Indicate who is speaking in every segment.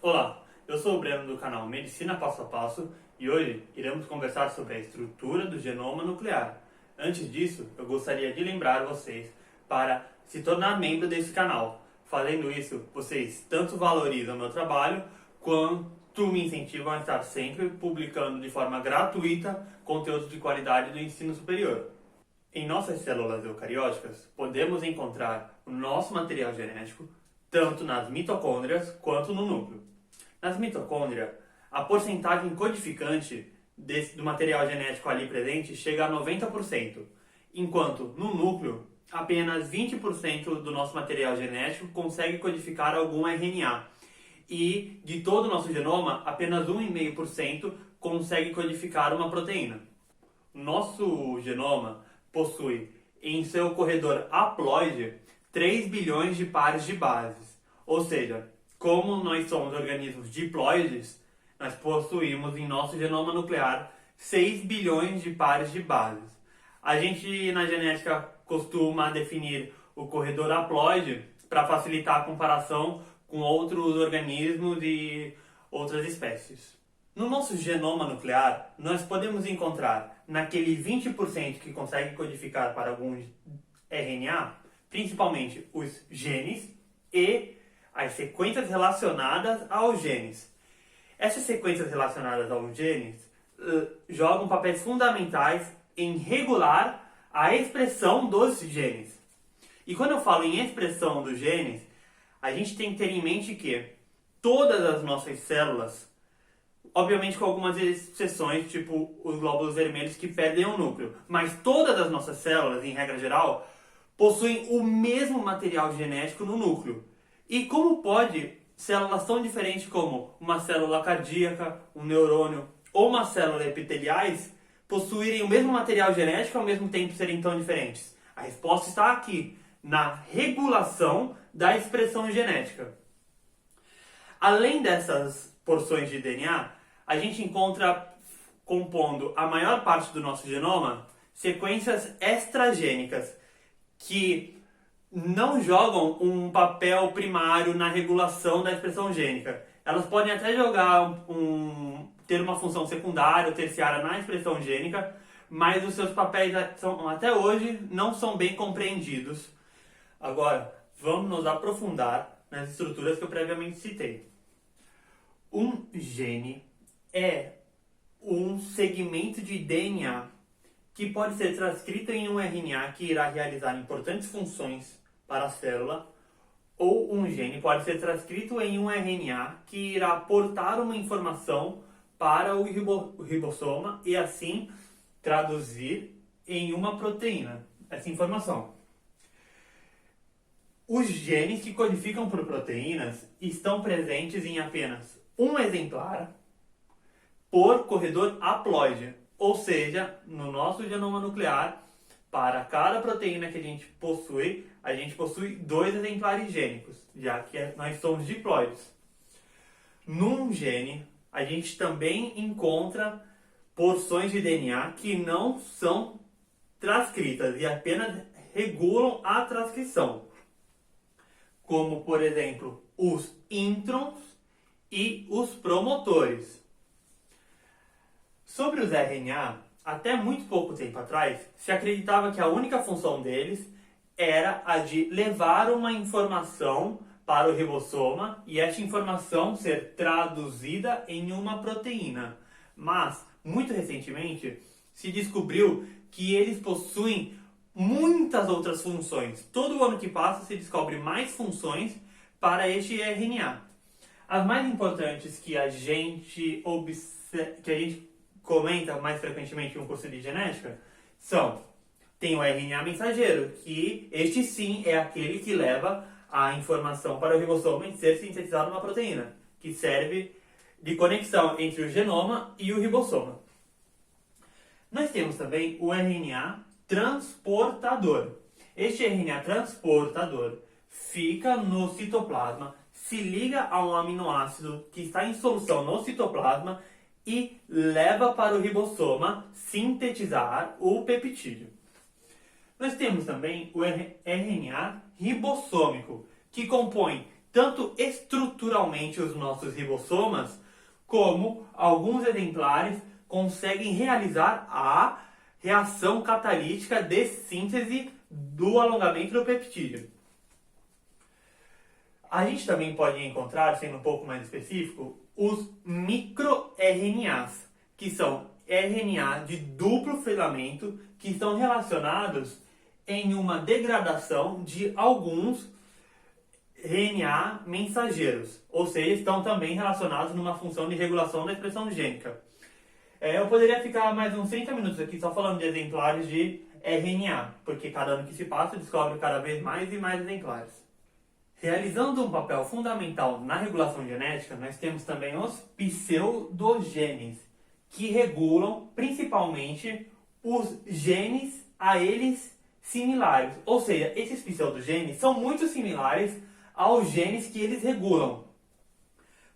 Speaker 1: Olá, eu sou o Breno do canal Medicina Passo a Passo e hoje iremos conversar sobre a estrutura do genoma nuclear. Antes disso, eu gostaria de lembrar vocês para se tornar membro desse canal. Fazendo isso, vocês tanto valorizam meu trabalho quanto me incentivam a estar sempre publicando de forma gratuita conteúdos de qualidade do ensino superior. Em nossas células eucarióticas, podemos encontrar o nosso material genético tanto nas mitocôndrias quanto no núcleo. Nas mitocôndrias, a porcentagem codificante do material genético ali presente chega a 90%, enquanto no núcleo, apenas 20% do nosso material genético consegue codificar algum RNA. E de todo o nosso genoma, apenas 1,5% consegue codificar uma proteína. Nosso genoma possui em seu corredor haploide 3 bilhões de pares de bases. Ou seja, como nós somos organismos diploides, nós possuímos em nosso genoma nuclear 6 bilhões de pares de bases. A gente na genética costuma definir o corredor haploide para facilitar a comparação com outros organismos e outras espécies. No nosso genoma nuclear, nós podemos encontrar naquele 20% que consegue codificar para algum RNA, principalmente os genes e as sequências relacionadas aos genes. Essas sequências relacionadas aos genes jogam papéis fundamentais em regular a expressão dos genes. E quando eu falo em expressão dos genes, a gente tem que ter em mente que todas as nossas células, obviamente com algumas exceções, tipo os glóbulos vermelhos que perdem o núcleo, mas todas as nossas células, em regra geral, possuem o mesmo material genético no núcleo. E como pode células tão diferentes como uma célula cardíaca, um neurônio ou uma célula epiteliais possuírem o mesmo material genético e ao mesmo tempo serem tão diferentes? A resposta está aqui, na regulação da expressão genética. Além dessas porções de DNA, a gente encontra, compondo a maior parte do nosso genoma, sequências extragênicas, que não jogam um papel primário na regulação da expressão gênica. Elas podem até ter uma função secundária ou terciária na expressão gênica, mas os seus papéis até hoje não são bem compreendidos. Agora, vamos nos aprofundar nas estruturas que eu previamente citei. Um gene é um segmento de DNA que pode ser transcrito em um RNA que irá realizar importantes funções para a célula, ou um gene pode ser transcrito em um RNA que irá portar uma informação para o ribossoma e assim traduzir em uma proteína essa informação. Os genes que codificam por proteínas estão presentes em apenas um exemplar por corredor haploide, ou seja, no nosso genoma nuclear, para cada proteína que a gente possui 2 exemplares gênicos, já que nós somos diploides. Num gene, a gente também encontra porções de DNA que não são transcritas e apenas regulam a transcrição, como, por exemplo, os introns e os promotores. Sobre os RNA, até muito pouco tempo atrás, se acreditava que a única função deles era a de levar uma informação para o ribossoma e essa informação ser traduzida em uma proteína. Mas, muito recentemente, se descobriu que eles possuem muitas outras funções. Todo ano que passa se descobre mais funções para este RNA. As mais importantes que a gente comenta mais frequentemente em um curso de genética tem o RNA mensageiro, que este sim é aquele que leva a informação para o ribossoma e ser sintetizado numa proteína, que serve de conexão entre o genoma e o ribossoma. Nós temos também o RNA transportador. Este RNA transportador fica no citoplasma, se liga a um aminoácido que está em solução no citoplasma e leva para o ribossoma sintetizar o peptídeo. Nós temos também o RNA ribossômico, que compõe tanto estruturalmente os nossos ribossomas, como alguns exemplares conseguem realizar a reação catalítica de síntese do alongamento do peptídeo. A gente também pode encontrar, sendo um pouco mais específico, os microRNAs, que são RNA de duplo filamento, que estão relacionados em uma degradação de alguns RNA mensageiros, ou seja, estão também relacionados numa função de regulação da expressão gênica. Eu poderia ficar mais uns 30 minutos aqui só falando de exemplares de RNA, porque cada ano que se passa descobre cada vez mais e mais exemplares. Realizando um papel fundamental na regulação genética, nós temos também os pseudogenes, que regulam principalmente os genes a eles similares. Ou seja, esses pseudogenes são muito similares aos genes que eles regulam.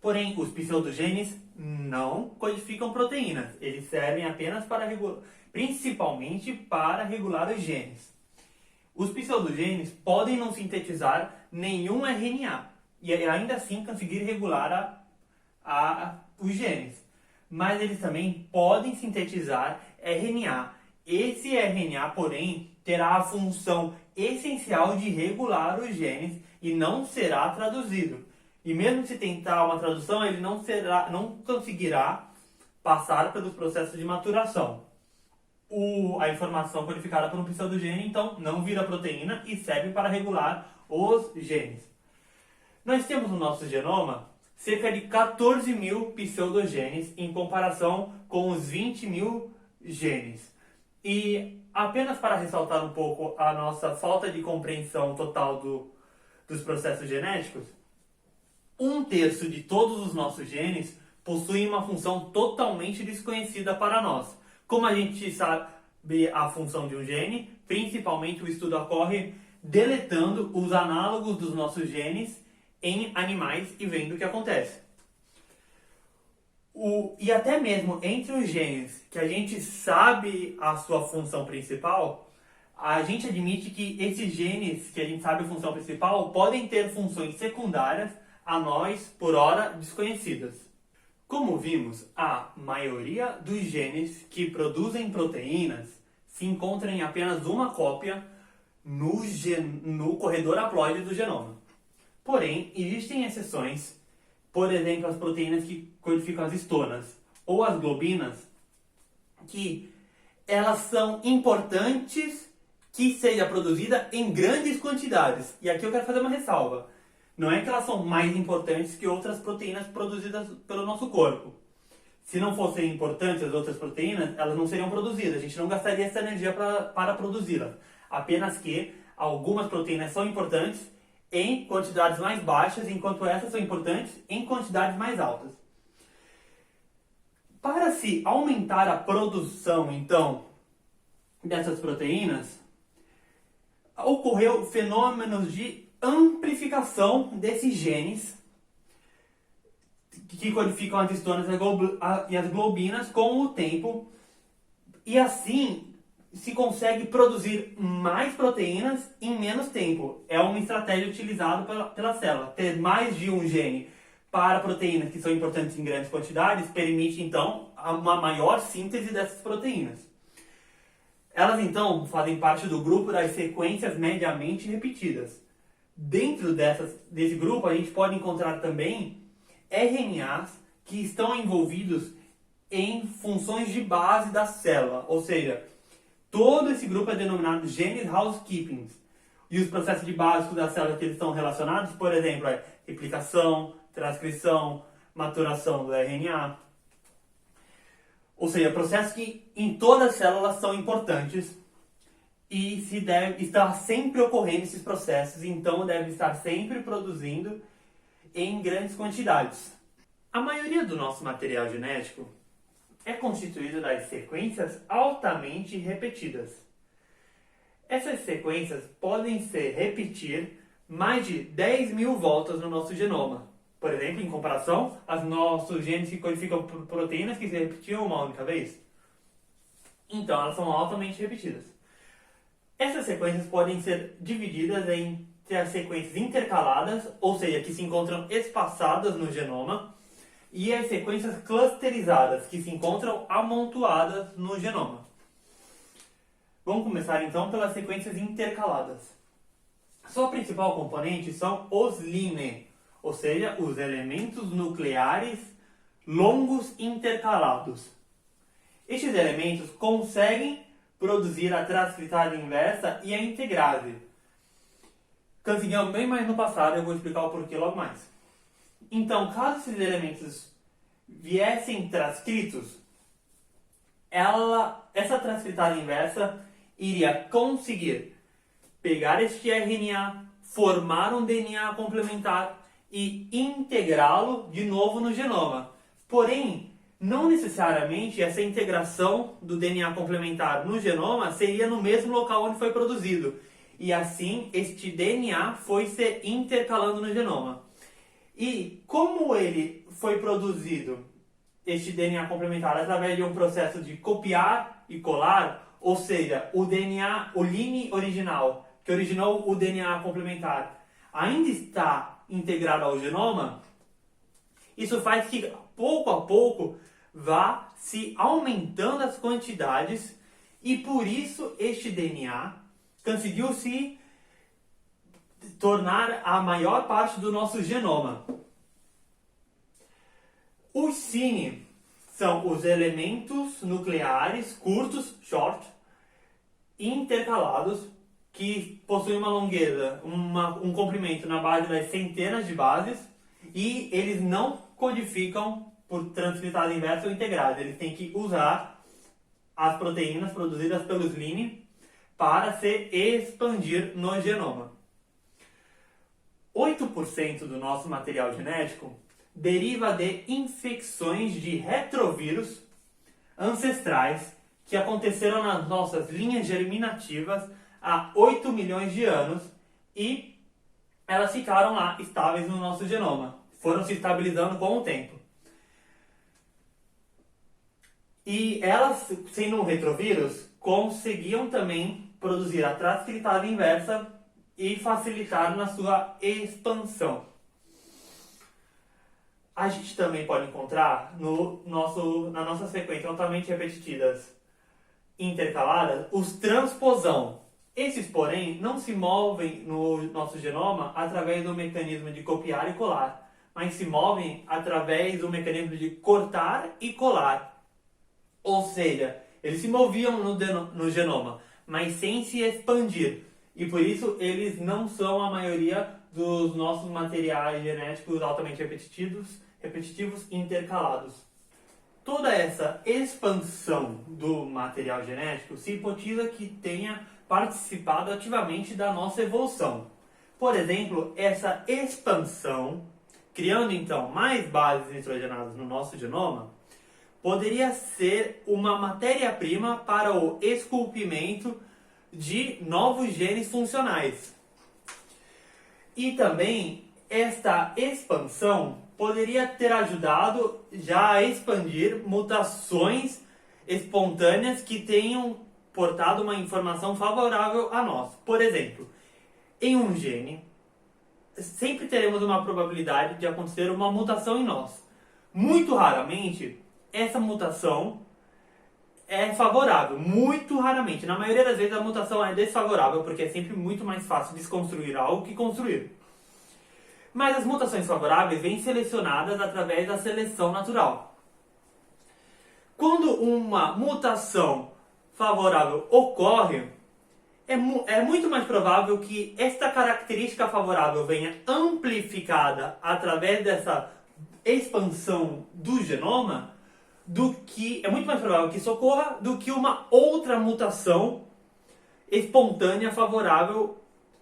Speaker 1: Porém, os pseudogenes não codificam proteínas. Eles servem apenas para principalmente para regular os genes. Os pseudogenes podem não sintetizar nenhum RNA e ainda assim conseguir regular os genes. Mas eles também podem sintetizar RNA. Esse RNA, porém, terá a função essencial de regular os genes e não será traduzido. E mesmo se tentar uma tradução, ele não conseguirá passar pelos processos de maturação. A informação codificada por um pseudogene, então, não vira proteína e serve para regular os genes. Nós temos no nosso genoma cerca de 14 mil pseudogenes em comparação com os 20 mil genes. E apenas para ressaltar um pouco a nossa falta de compreensão total dos processos genéticos, 1/3 de todos os nossos genes possuem uma função totalmente desconhecida para nós. Como a gente sabe a função de um gene, principalmente o estudo ocorre deletando os análogos dos nossos genes em animais e vendo o que acontece. E até mesmo entre os genes que a gente sabe a sua função principal, a gente admite que esses genes que a gente sabe a função principal podem ter funções secundárias a nós, por ora, desconhecidas. Como vimos, a maioria dos genes que produzem proteínas se encontram em apenas uma cópia no corredor haploide do genoma. Porém, existem exceções, por exemplo, as proteínas que codificam as histonas ou as globinas, que elas são importantes que seja produzida em grandes quantidades. E aqui eu quero fazer uma ressalva. Não é que elas são mais importantes que outras proteínas produzidas pelo nosso corpo. Se não fossem importantes as outras proteínas, elas não seriam produzidas. A gente não gastaria essa energia para produzi-las. Apenas que algumas proteínas são importantes em quantidades mais baixas, enquanto essas são importantes em quantidades mais altas. Para se aumentar a produção, então, dessas proteínas, ocorreu fenômenos de amplificação desses genes que codificam as histonas e as globinas com o tempo, e assim se consegue produzir mais proteínas em menos tempo. É uma estratégia utilizada pela célula. Ter mais de um gene para proteínas que são importantes em grandes quantidades permite, então, uma maior síntese dessas proteínas. Elas, então, fazem parte do grupo das sequências mediamente repetidas. Dentro desse grupo, a gente pode encontrar também RNAs que estão envolvidos em funções de base da célula, ou seja, todo esse grupo é denominado genes housekeeping. E os processos de básicos da célula que eles estão relacionados, por exemplo, é replicação, transcrição, maturação do RNA. Ou seja, processos que em todas as células são importantes e se deve estar sempre ocorrendo esses processos, então deve estar sempre produzindo em grandes quantidades. A maioria do nosso material genético é constituído das sequências altamente repetidas. Essas sequências podem se repetir mais de 10 mil voltas no nosso genoma. Por exemplo, em comparação aos nossos genes que codificam proteínas que se repetiam uma única vez. Então, elas são altamente repetidas. Essas sequências podem ser divididas em entre as sequências intercaladas, ou seja, que se encontram espaçadas no genoma, e as sequências clusterizadas, que se encontram amontoadas no genoma. Vamos começar então pelas sequências intercaladas. Sua principal componente são os LINE, ou seja, os elementos nucleares longos intercalados. Estes elementos conseguem produzir a transcriptase inversa e a integrase. Conseguimos bem mais no passado, eu vou explicar o porquê logo mais. Então, caso esses elementos viessem transcritos, essa transcriptase inversa iria conseguir pegar este RNA, formar um DNA complementar e integrá-lo de novo no genoma. Porém, não necessariamente essa integração do DNA complementar no genoma seria no mesmo local onde foi produzido. E assim, este DNA foi se intercalando no genoma. E como ele foi produzido, este DNA complementar, através de um processo de copiar e colar, ou seja, o DNA, o LINE original, que originou o DNA complementar, ainda está integrado ao genoma, isso faz que, pouco a pouco, vá se aumentando as quantidades e, por isso, este DNA conseguiu se tornar a maior parte do nosso genoma. Os SINE são os elementos nucleares curtos, short, intercalados, que possuem uma longueza, um comprimento na base das centenas de bases, e eles não codificam por transcriptase inversa ou integrase. Eles têm que usar as proteínas produzidas pelos LINE para se expandir no genoma. 8% do nosso material genético deriva de infecções de retrovírus ancestrais que aconteceram nas nossas linhas germinativas há 8 milhões de anos e elas ficaram lá estáveis no nosso genoma. Foram se estabilizando com o tempo. E elas, sendo um retrovírus, conseguiam também produzir a transcriptase inversa e facilitar na sua expansão. A gente também pode encontrar na nossa sequência altamente repetidas intercaladas os transposão. Esses, porém, não se movem no nosso genoma através do mecanismo de copiar e colar, mas se movem através do mecanismo de cortar e colar. Ou seja, eles se moviam no genoma, mas sem se expandir. E por isso eles não são a maioria dos nossos materiais genéticos altamente repetitivos intercalados. Toda essa expansão do material genético se hipotiza que tenha participado ativamente da nossa evolução. Por exemplo, essa expansão, criando então mais bases nitrogenadas no nosso genoma, poderia ser uma matéria-prima para o esculpimento de novos genes funcionais. E também esta expansão poderia ter ajudado já a expandir mutações espontâneas que tenham portado uma informação favorável a nós. Por exemplo, em um gene, sempre teremos uma probabilidade de acontecer uma mutação em nós. Muito raramente, essa mutação é favorável, muito raramente. Na maioria das vezes a mutação é desfavorável, porque é sempre muito mais fácil desconstruir algo que construir. Mas as mutações favoráveis vêm selecionadas através da seleção natural. Quando uma mutação favorável ocorre, é muito mais provável que esta característica favorável venha amplificada através dessa expansão do genoma, é muito mais provável que isso ocorra do que uma outra mutação espontânea favorável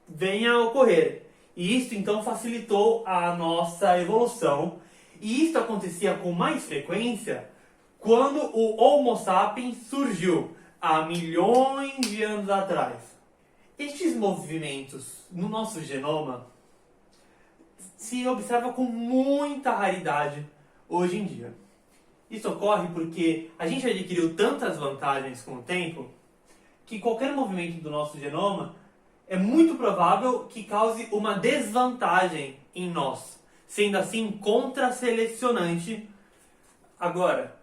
Speaker 1: venha a ocorrer. E isso então facilitou a nossa evolução. E isso acontecia com mais frequência quando o Homo sapiens surgiu há milhões de anos atrás. Estes movimentos no nosso genoma se observa com muita raridade hoje em dia. Isso ocorre porque a gente adquiriu tantas vantagens com o tempo que qualquer movimento do nosso genoma é muito provável que cause uma desvantagem em nós, sendo assim contra-selecionante. Agora,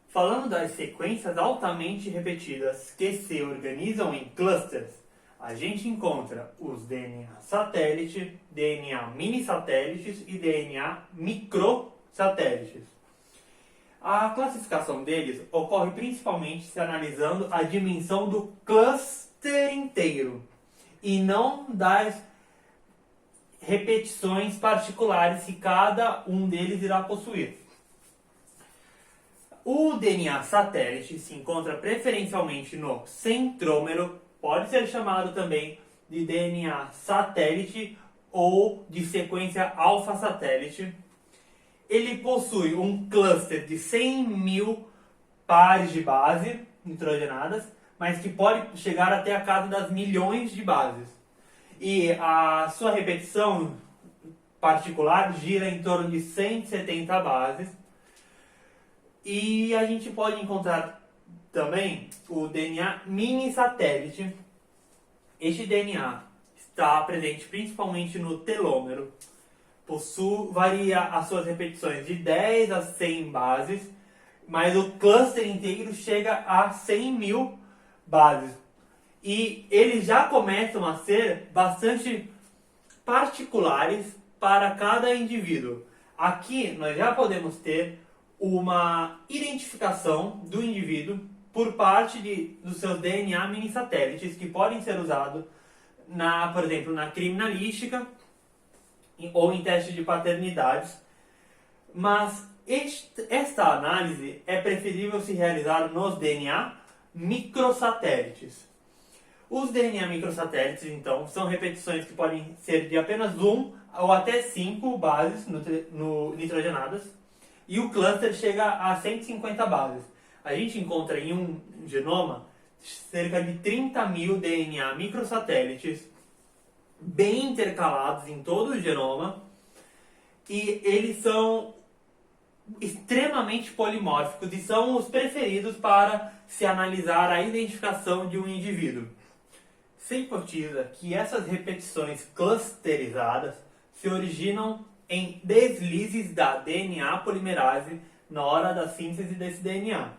Speaker 1: falando das sequências altamente repetidas que se organizam em clusters, a gente encontra os DNA satélite, DNA mini-satélites e DNA microsatélites. A classificação deles ocorre principalmente se analisando a dimensão do cluster inteiro e não das repetições particulares que cada um deles irá possuir. O DNA satélite se encontra preferencialmente no centrômero, pode ser chamado também de DNA satélite ou de sequência alfa-satélite. Ele possui um cluster de 100.000 pares de base nitrogenadas, mas que pode chegar até a casa das milhões de bases. E a sua repetição particular gira em torno de 170 bases. E a gente pode encontrar também o DNA mini-satélite. Este DNA está presente principalmente no telômero. Varia as suas repetições de 10 a 100 bases, mas o cluster inteiro chega a 100.000 bases. E eles já começam a ser bastante particulares para cada indivíduo. Aqui nós já podemos ter uma identificação do indivíduo por parte dos seus DNA mini-satélites, que podem ser usados, por exemplo, na criminalística ou em testes de paternidades. Mas esta análise é preferível se realizar nos DNA microsatélites. Os DNA microsatélites, então, são repetições que podem ser de apenas 1 ou até 5 bases nitrogenadas, e o cluster chega a 150 bases. A gente encontra em um genoma cerca de 30.000 DNA microsatélites bem intercalados em todo o genoma, e eles são extremamente polimórficos e são os preferidos para se analisar a identificação de um indivíduo. Se hipotetiza que essas repetições clusterizadas se originam em deslizes da DNA polimerase na hora da síntese desse DNA.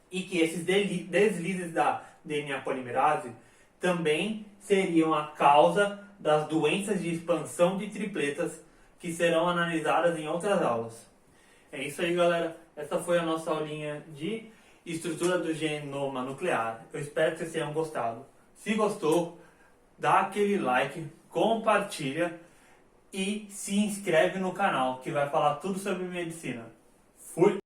Speaker 1: E que esses deslizes da DNA polimerase também seriam a causa das doenças de expansão de tripletas que serão analisadas em outras aulas. É isso aí, galera. Essa foi a nossa aulinha de estrutura do genoma nuclear. Eu espero que vocês tenham gostado. Se gostou, dá aquele like, compartilha e se inscreve no canal, que vai falar tudo sobre medicina. Fui!